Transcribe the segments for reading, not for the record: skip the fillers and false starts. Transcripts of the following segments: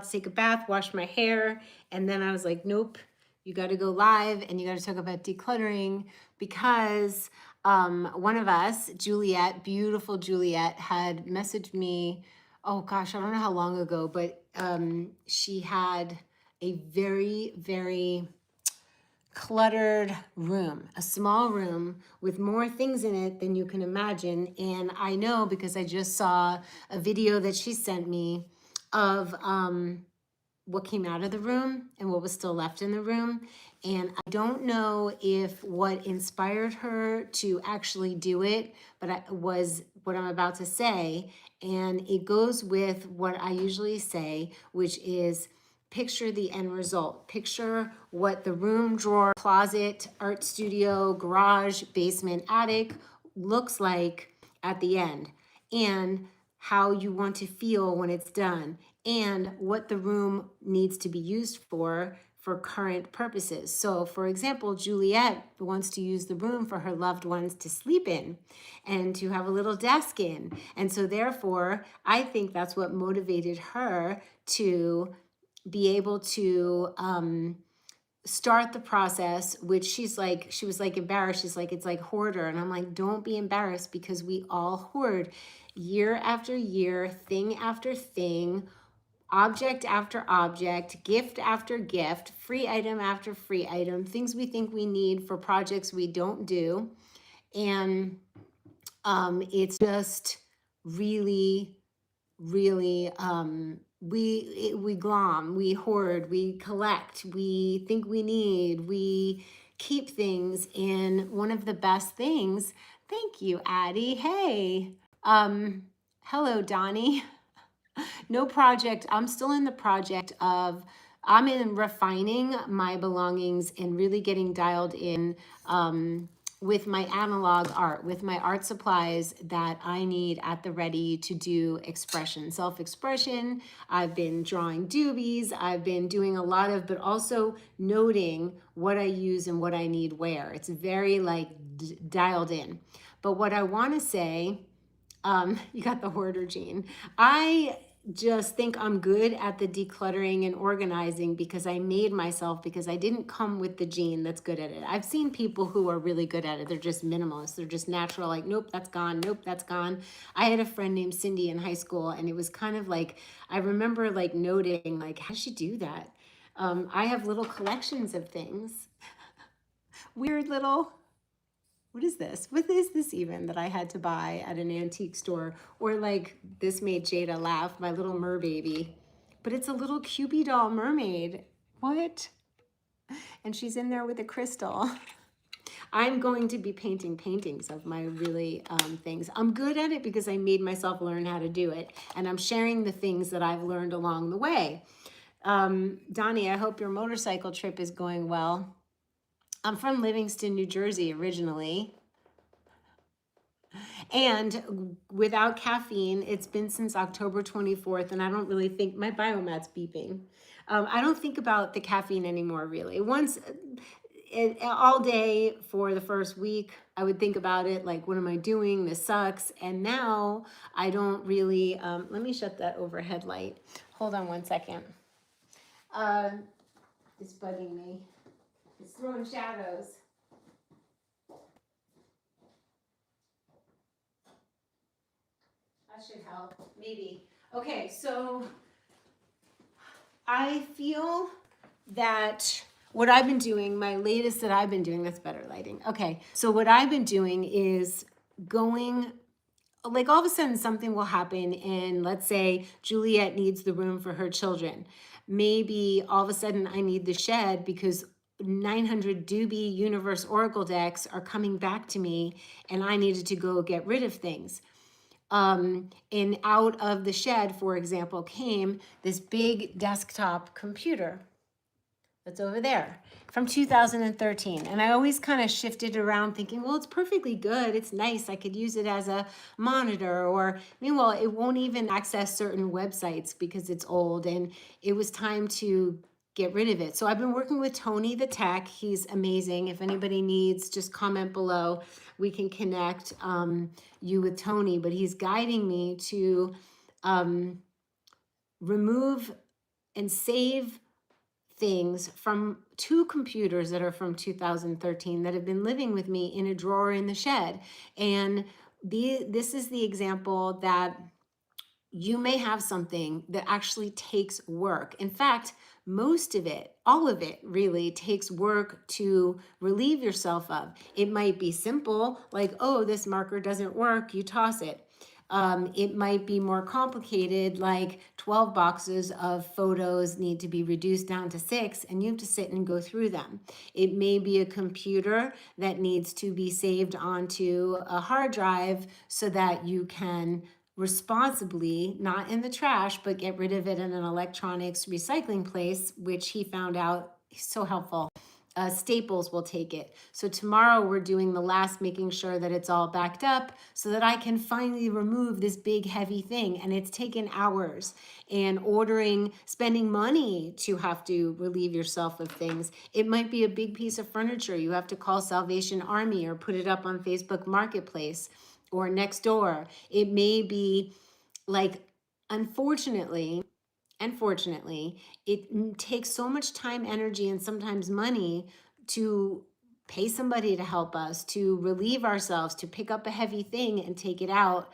to take a bath, wash my hair. And then I was like, nope, you got to go live and you got to talk about decluttering because one of us, Juliet, beautiful Juliet, had messaged me. Oh gosh, I don't know how long ago, but she had a very, very cluttered room, a small room with more things in it than you can imagine. And I know because I just saw a video that she sent me of what came out of the room and what was still left in the room. And I don't know if what inspired her to actually do it, but was what I'm about to say. And it goes with what I usually say, which is picture the end result. Picture what the room, drawer, closet, art studio, garage, basement, attic looks like at the end. And how you want to feel when it's done, and what the room needs to be used for current purposes. So for example, Juliet wants to use the room for her loved ones to sleep in and to have a little desk in. And so therefore, I think that's what motivated her to be able to start the process, which she was like embarrassed. She's like, it's like hoarder. And I'm like, don't be embarrassed because we all hoard year after year, thing after thing, object after object, gift after gift, free item after free item, things we think we need for projects we don't do. And it's just really, really, we glom, we hoard, we collect, we think we need, we keep things. And one of the best things, thank you, Addie. Hey, hello, Donnie. No project. I'm still in the project of, I'm in refining my belongings and really getting dialed in with my analog art, with my art supplies that I need at the ready to do expression, self-expression. I've been drawing doobies. I've been doing a lot of, but also noting what I use and what I need where. It's very like dialed in. But what I want to say, you got the hoarder gene. I just think I'm good at the decluttering and organizing because I made myself, because I didn't come with the gene that's good at it. I've seen people who are really good at it. They're just minimalists. They're just natural, like, nope, that's gone. Nope, that's gone. I had a friend named Cindy in high school, and it was kind of like, I remember like noting, like, how does she do that? I have little collections of things. Weird little, what is this? What is this even that I had to buy at an antique store? Or like, this made Jada laugh, my little mer baby. But it's a little Cubie doll mermaid. What? And she's in there with a crystal. I'm going to be painting paintings of my really things. I'm good at it because I made myself learn how to do it. And I'm sharing the things that I've learned along the way. Donnie, I hope your motorcycle trip is going well. I'm from Livingston, New Jersey originally. And without caffeine, it's been since October 24th, and I don't really think, my biomat's beeping. I don't think about the caffeine anymore, really. Once, all day for the first week, I would think about it, like, what am I doing? This sucks. And now I don't really, let me shut that overhead light. Hold on one second. It's bugging me. It's throwing shadows. That should help, maybe. Okay, so I feel that what I've been doing, my latest that I've been doing, that's better lighting. Okay, so what I've been doing is going, like all of a sudden something will happen and let's say Juliet needs the room for her children. Maybe all of a sudden I need the shed because 900 DOOBIE Universe Oracle decks are coming back to me and I needed to go get rid of things. And out of the shed, for example, came this big desktop computer that's over there from 2013. And I always kind of shifted around thinking, well, it's perfectly good. It's nice. I could use it as a monitor, or meanwhile, it won't even access certain websites because it's old, and it was time to get rid of it. So I've been working with Tony the tech. He's amazing. If anybody needs, just comment below. We can connect you with Tony, but he's guiding me to remove and save things from 2 computers that are from 2013 that have been living with me in a drawer in the shed. And this is the example that you may have something that actually takes work. In fact, most of it, all of it really takes work to relieve yourself of. It might be simple, like, oh, this marker doesn't work, you toss it. It might be more complicated, like 12 boxes of photos need to be reduced down to 6, and you have to sit and go through them. It may be a computer that needs to be saved onto a hard drive so that you can responsibly, not in the trash, but get rid of it in an electronics recycling place, which he found out is so helpful. Staples will take it. So tomorrow we're doing the last, making sure that it's all backed up so that I can finally remove this big heavy thing. And it's taken hours, and spending money to have to relieve yourself of things. It might be a big piece of furniture. You have to call Salvation Army or put it up on Facebook Marketplace or next door. It may be like, unfortunately, it takes so much time, energy, and sometimes money to pay somebody to help us, to relieve ourselves, to pick up a heavy thing and take it out,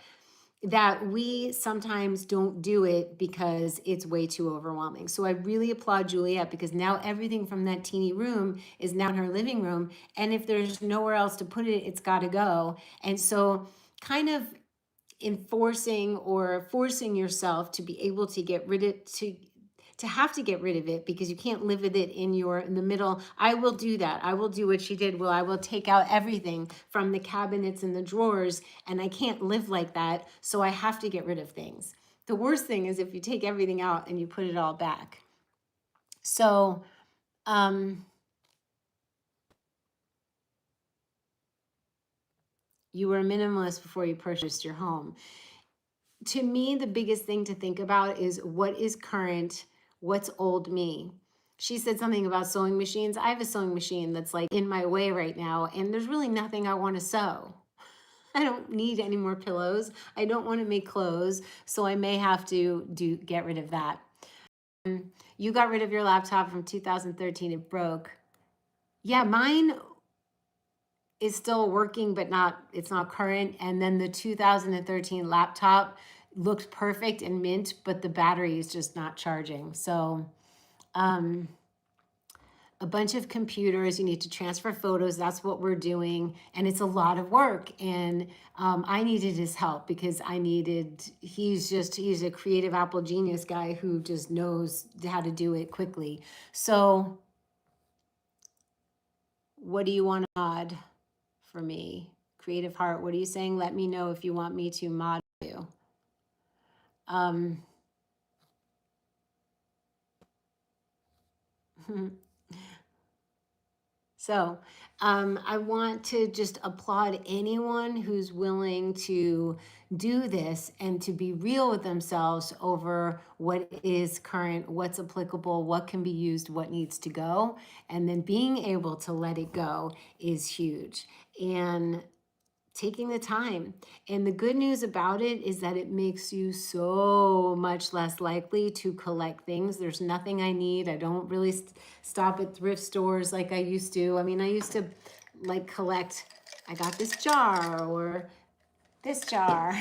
that we sometimes don't do it because it's way too overwhelming. So I really applaud Juliet, because now everything from that teeny room is now in her living room. And if there's nowhere else to put it, it's got to go. And so kind of enforcing or forcing yourself to be able to get rid of to have to get rid of it, because you can't live with it in the middle. I will do that. I will do what she did. Well, I will take out everything from the cabinets and the drawers, and I can't live like that. So I have to get rid of things. The worst thing is if you take everything out and you put it all back. So, you were a minimalist before you purchased your home. To me, the biggest thing to think about is what is current, what's old me. She said something about sewing machines. I have a sewing machine that's like in my way right now, and there's really nothing I want to sew. I don't need any more pillows. I don't want to make clothes, so I may have to get rid of that. You got rid of your laptop from 2013. It broke. Yeah, mine is still working, but it's not current. And then the 2013 laptop looked perfect and mint, but the battery is just not charging. So a bunch of computers, you need to transfer photos. That's what we're doing. And it's a lot of work. And I needed his help because he's a creative Apple genius guy who just knows how to do it quickly. So what do you want to mod for me? Creative Heart, what are you saying? Let me know if you want me to mod you. So I want to just applaud anyone who's willing to do this and to be real with themselves over what is current, what's applicable, what can be used, what needs to go. And then being able to let it go is huge. And taking the time. And the good news about it is that it makes you so much less likely to collect things. There's nothing I need. I don't really stop at thrift stores like I used to. I mean, I used to like collect, I got this jar or this jar.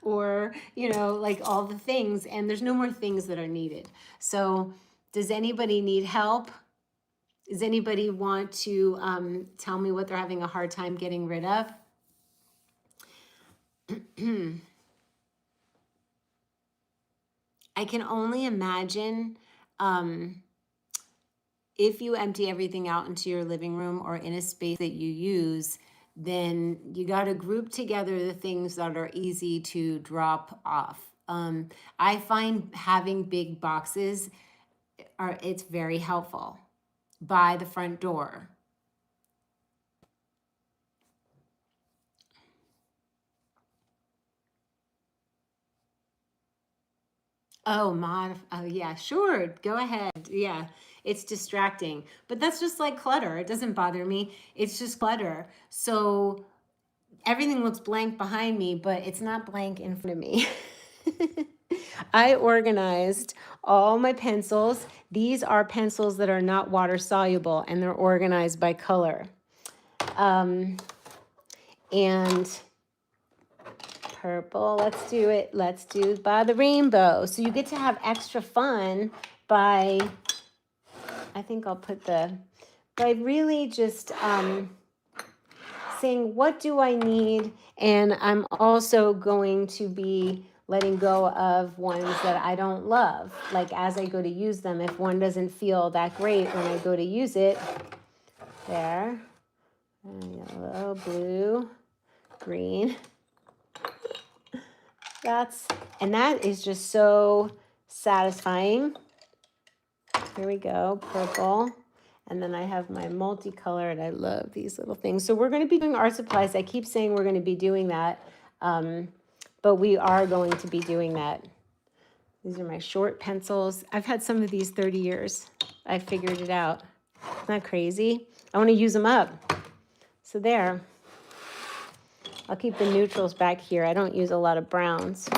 Or, like all the things, and there's no more things that are needed. So does anybody need help? Does anybody want to tell me what they're having a hard time getting rid of? I can only imagine if you empty everything out into your living room or in a space that you use, then you got to group together the things that are easy to drop off. I find having big boxes, it's very helpful. By the front door. Oh, yeah, sure. Go ahead. Yeah, it's distracting, but that's just like clutter. It doesn't bother me. It's just clutter. So everything looks blank behind me, but it's not blank in front of me. I organized all my pencils. These are pencils that are not water soluble, and they're organized by color. And purple, let's do it. Let's do by the rainbow. So you get to have extra fun by, I think I'll put by really just saying, what do I need? And I'm also going to be letting go of ones that I don't love. Like as I go to use them, if one doesn't feel that great when I go to use it, there, yellow, blue, green. And that is just so satisfying. Here we go, purple. And then I have my multicolored. I love these little things. So we're going to be doing art supplies. I keep saying we're going to be doing that, but we are going to be doing that. These are my short pencils. I've had some of these 30 years. I figured it out. Isn't that crazy? I want to use them up. So there. I'll keep the neutrals back here. I don't use a lot of browns.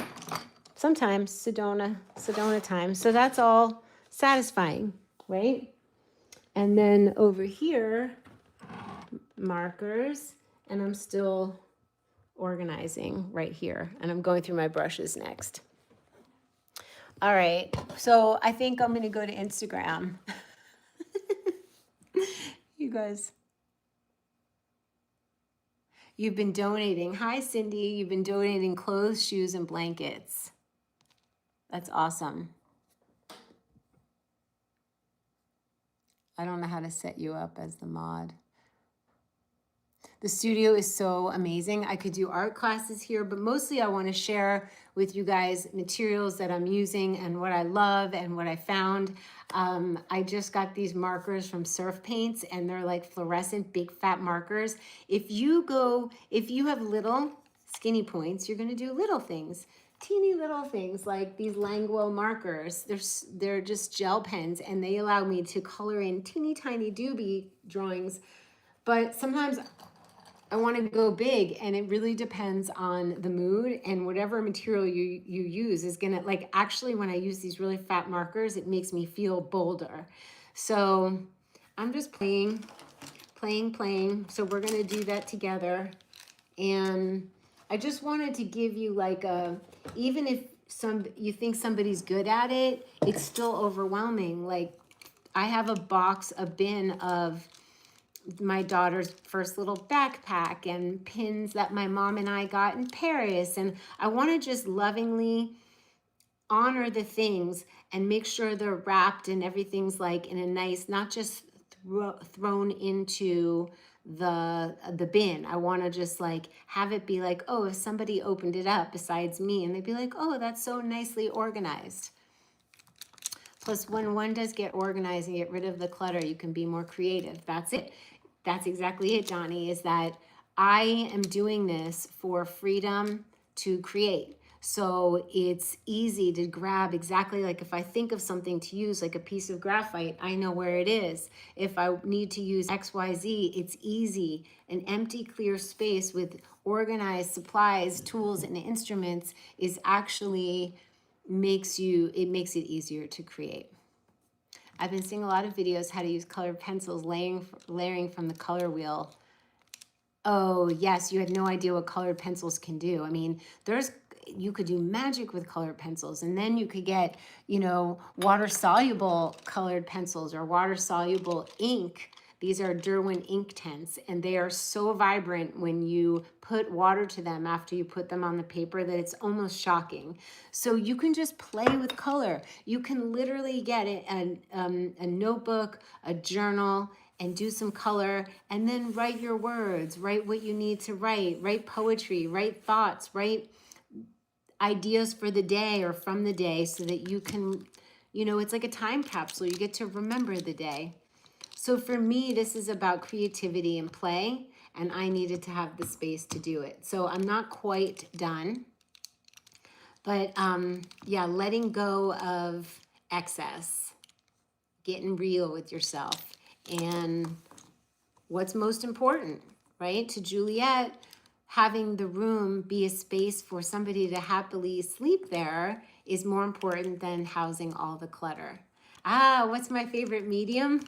Sometimes Sedona time. So that's all satisfying, right? And then over here, markers, and I'm still organizing right here. And I'm going through my brushes next. All right, so I think I'm gonna go to Instagram. You guys. You've been donating. Hi, Cindy. You've been donating clothes, shoes, and blankets. That's awesome. I don't know how to set you up as the mod. The studio is so amazing. I could do art classes here, but mostly I want to share with you guys materials that I'm using and what I love and what I found. I just got these markers from Surf Paints, and they're like fluorescent big fat markers. If you have little skinny points, you're going to do little things. Teeny little things like these Langwell markers. They're just gel pens, and they allow me to color in teeny tiny doobie drawings. But sometimes I want to go big, and it really depends on the mood, and whatever material you use is gonna, like, actually when I use these really fat markers, it makes me feel bolder. So I'm just playing. So we're gonna do that together. And I just wanted to give you like even if you think somebody's good at it, it's still overwhelming. Like I have a bin of my daughter's first little backpack and pins that my mom and I got in Paris. And I want to just lovingly honor the things and make sure they're wrapped and everything's like in a nice, not just thrown into the bin. I want to just like have it be like, oh, if somebody opened it up besides me, and they'd be like, oh, that's so nicely organized. Plus, when one does get organized and get rid of the clutter, you can be more creative. That's it. That's exactly it, Johnny, is that I am doing this for freedom to create. So it's easy to grab exactly, like if I think of something to use, like a piece of graphite, I know where it is. If I need to use XYZ, it's easy. An empty, clear space with organized supplies, tools, and instruments is actually makes it easier to create. I've been seeing a lot of videos how to use colored pencils layering from the color wheel. Oh, yes, you had no idea what colored pencils can do. I mean, you could do magic with colored pencils, and then you could get, water-soluble colored pencils or water-soluble ink. These are Derwent ink tints, and they are so vibrant when you put water to them after you put them on the paper that it's almost shocking. So you can just play with color. You can literally get a notebook, a journal, and do some color, and then write your words, write what you need to write poetry, write thoughts, write ideas for the day or from the day so that you can, it's like a time capsule. You get to remember the day. So for me, this is about creativity and play, and I needed to have the space to do it. So I'm not quite done, but yeah, letting go of excess, getting real with yourself, and what's most important, right? To Juliet, having the room be a space for somebody to happily sleep there is more important than housing all the clutter. Ah, what's my favorite medium?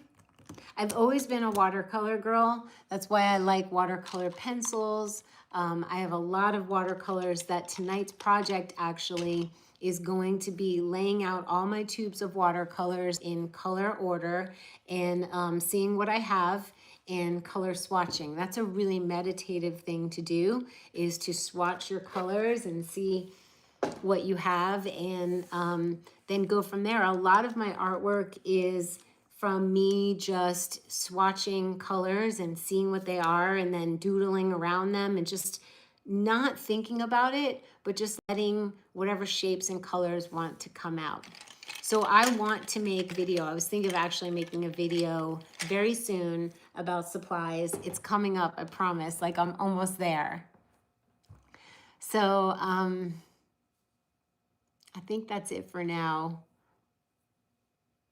I've always been a watercolor girl. That's why I like watercolor pencils. I have a lot of watercolors. That tonight's project actually is going to be laying out all my tubes of watercolors in color order and seeing what I have and color swatching. That's a really meditative thing to do, is to swatch your colors and see what you have, and then go from there. A lot of my artwork is from me just swatching colors and seeing what they are and then doodling around them and just not thinking about it, but just letting whatever shapes and colors want to come out. So I want to make video. I was thinking of actually making a video very soon about supplies. It's coming up, I promise. Like, I'm almost there. So I think that's it for now.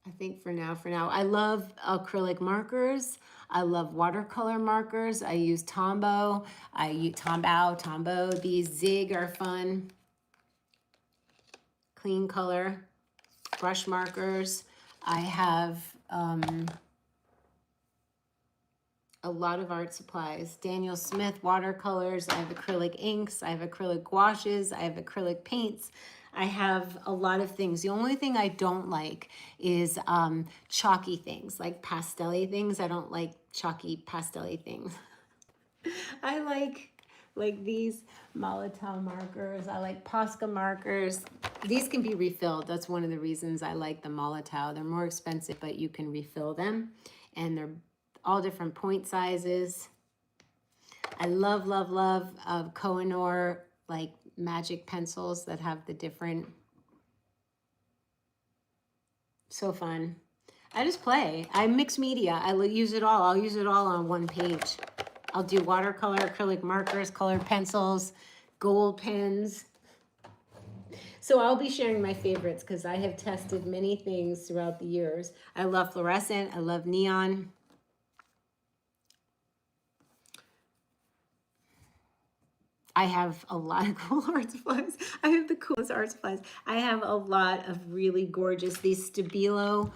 I love acrylic markers. I love watercolor markers. I use Tombow. I use Tombow. These Zig are fun. Clean color brush markers. I have a lot of art supplies. Daniel Smith watercolors. I have acrylic inks. I have acrylic gouaches. I have acrylic paints. I have a lot of things. The only thing I don't like is chalky things, like pastel-y things. I don't like chalky pastel-y things. I like these Molotow markers. I like Posca markers. These can be refilled. That's one of the reasons I like the Molotow. They're more expensive, but you can refill them. And they're all different point sizes. I love, love, love Kohinoor, like magic pencils that have the different, so fun. I just play. I mix media. I use it all. I'll use it all on one page. I'll do watercolor, acrylic markers, colored pencils, gold pens. So I'll be sharing my favorites because I have tested many things throughout the years. I love fluorescent. I love neon. I have a lot of cool art supplies. I have the coolest art supplies. I have a lot of really gorgeous, these Stabilo,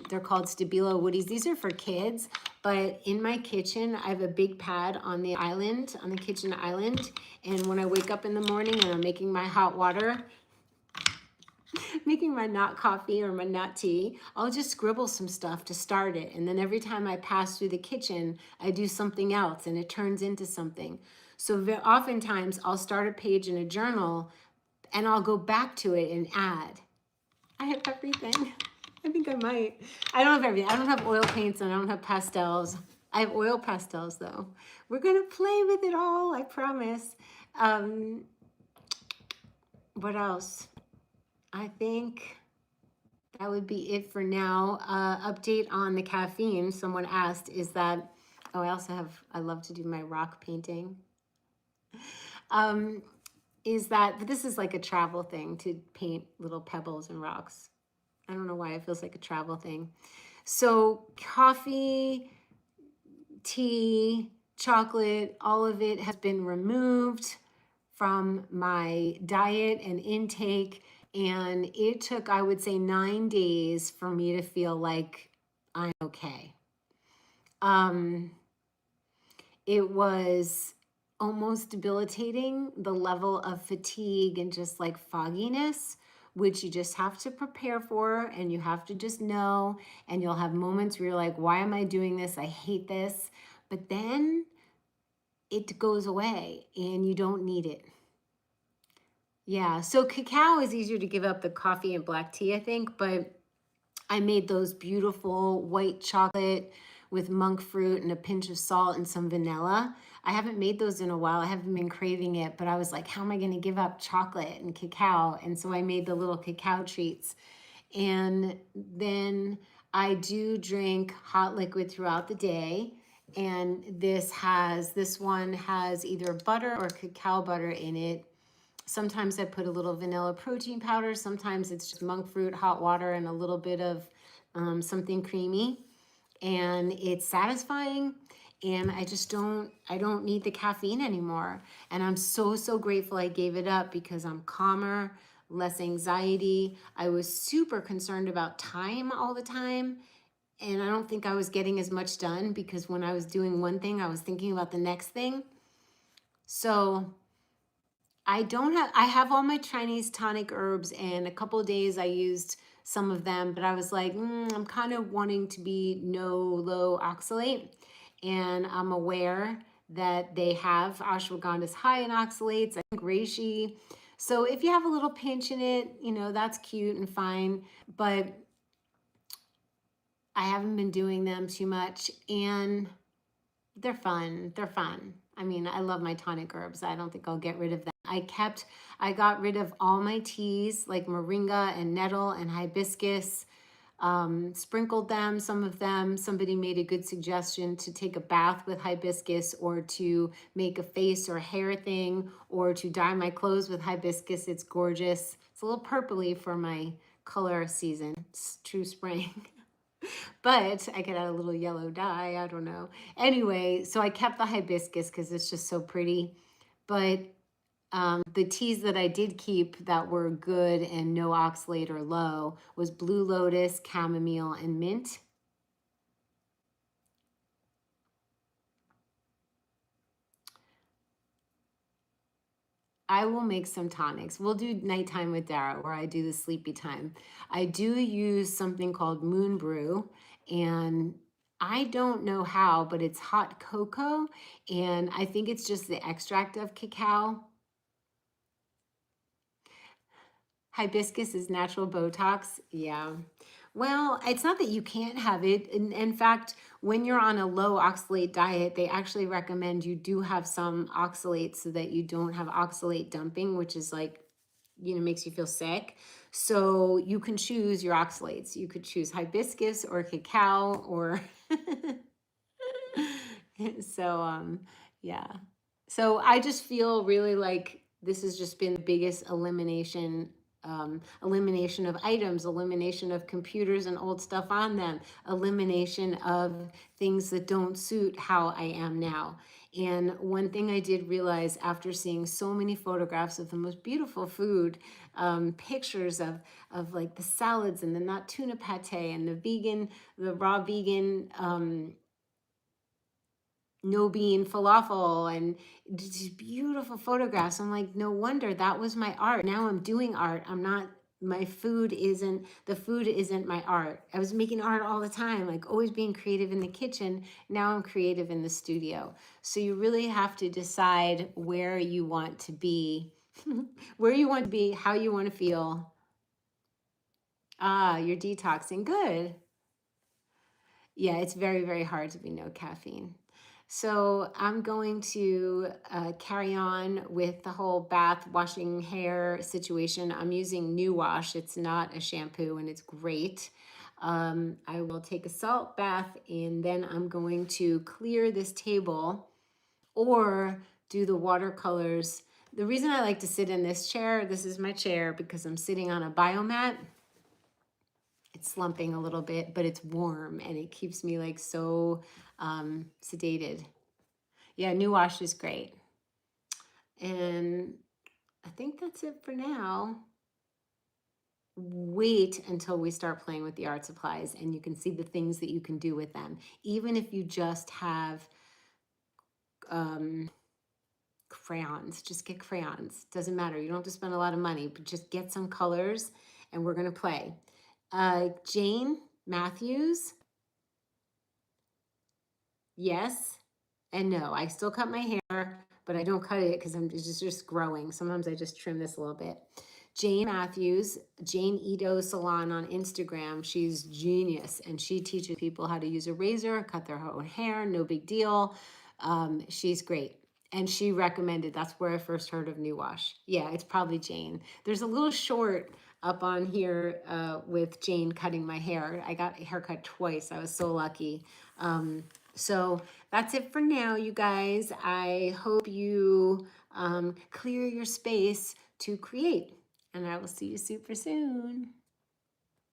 they're called Stabilo Woodies. These are for kids, but in my kitchen, I have a big pad on the island, on the kitchen island. And when I wake up in the morning and I'm making my hot water, making my not coffee or my not tea, I'll just scribble some stuff to start it. And then every time I pass through the kitchen, I do something else and it turns into something. So very oftentimes I'll start a page in a journal and I'll go back to it and add. I have everything. I think I might. I don't have everything. I don't have oil paints and I don't have pastels. I have oil pastels though. We're gonna play with it all, I promise. What else? I think that would be it for now. Update on the caffeine. Someone asked, is that, oh, I love to do my rock painting. Is that, but this is like a travel thing, to paint little pebbles and rocks. I don't know why it feels like a travel thing. So coffee, tea, chocolate, all of it has been removed from my diet and intake. And it took, I would say, 9 days for me to feel like I'm okay. It was almost debilitating, the level of fatigue and just like fogginess, which you just have to prepare for and you have to just know. And you'll have moments where you're like, why am I doing this? I hate this. But then it goes away and you don't need it. Yeah, so cacao is easier to give up than coffee and black tea, I think, but I made those beautiful white chocolate with monk fruit and a pinch of salt and some vanilla. I haven't made those in a while. I haven't been craving it, but I was like, how am I going to give up chocolate and cacao? And so I made the little cacao treats. And then I do drink hot liquid throughout the day. And this one has either butter or cacao butter in it. Sometimes I put a little vanilla protein powder. Sometimes it's just monk fruit, hot water, and a little bit of something creamy. And it's satisfying. And I don't need the caffeine anymore. And I'm so, so grateful I gave it up because I'm calmer, less anxiety. I was super concerned about time all the time. And I don't think I was getting as much done because when I was doing one thing, I was thinking about the next thing. So I have all my Chinese tonic herbs, and a couple of days I used some of them, but I was like, I'm kind of wanting to be no low oxalate. And I'm aware that they have ashwagandha's high in oxalates, I think reishi. So if you have a little pinch in it, you know, that's cute and fine, but I haven't been doing them too much, and they're fun. They're fun. I mean, I love my tonic herbs. I don't think I'll get rid of them. I got rid of all my teas like moringa and nettle and hibiscus, sprinkled them, some of them. Somebody made a good suggestion to take a bath with hibiscus or to make a face or hair thing or to dye my clothes with hibiscus. It's gorgeous. It's a little purpley for my color season. It's true spring. But I could add a little yellow dye. I don't know. Anyway, so I kept the hibiscus because it's just so pretty. But the teas that I did keep that were good and no oxalate or low was blue lotus, chamomile, and mint. I will make some tonics. We'll do nighttime with Dara, where I do the sleepy time. I do use something called Moon Brew, and I don't know how, but it's hot cocoa, and I think it's just the extract of cacao. Hibiscus is natural Botox. Yeah. Well, it's not that you can't have it. In fact, when you're on a low oxalate diet, they actually recommend you do have some oxalate so that you don't have oxalate dumping, which is like, you know, makes you feel sick. So you can choose your oxalates. You could choose hibiscus or cacao or so yeah. So I just feel really like this has just been the biggest elimination of items, elimination of computers and old stuff on them, elimination of things that don't suit how I am now. And one thing I did realize after seeing so many photographs of the most beautiful food, pictures of like the salads and the not tuna pate and the raw vegan no bean falafel and these beautiful photographs. I'm like, no wonder that was my art. Now I'm doing art. I'm not, my food isn't, the food isn't my art. I was making art all the time, like always being creative in the kitchen. Now I'm creative in the studio. So you really have to decide where you want to be, where you want to be, how you want to feel. Ah, you're detoxing. Good. Yeah, it's very, very hard to be no caffeine. So I'm going to carry on with the whole bath, washing hair situation. I'm using New Wash. It's not a shampoo and it's great. I will take a salt bath and then I'm going to clear this table or do the watercolors. The reason I like to sit in this chair, this is my chair because I'm sitting on a biomat. It's slumping a little bit, but it's warm and it keeps me like so sedated. Yeah, New Wash is great. And I think that's it for now. Wait until we start playing with the art supplies and you can see the things that you can do with them. Even if you just have crayons, just get crayons. Doesn't matter. You don't have to spend a lot of money, but just get some colors and we're going to play. Jane Matthews. Yes and no. I still cut my hair, but I don't cut it because it's just growing. Sometimes I just trim this a little bit. Jane Matthews, Jane Ito Salon on Instagram. She's genius and she teaches people how to use a razor, cut their own hair, no big deal. She's great. And she recommended, that's where I first heard of New Wash. Yeah, it's probably Jane. There's a little short up on here with Jane cutting my hair. I got a haircut twice. I was so lucky. So that's it for now, you guys. I hope you clear your space to create, and I will see you super soon.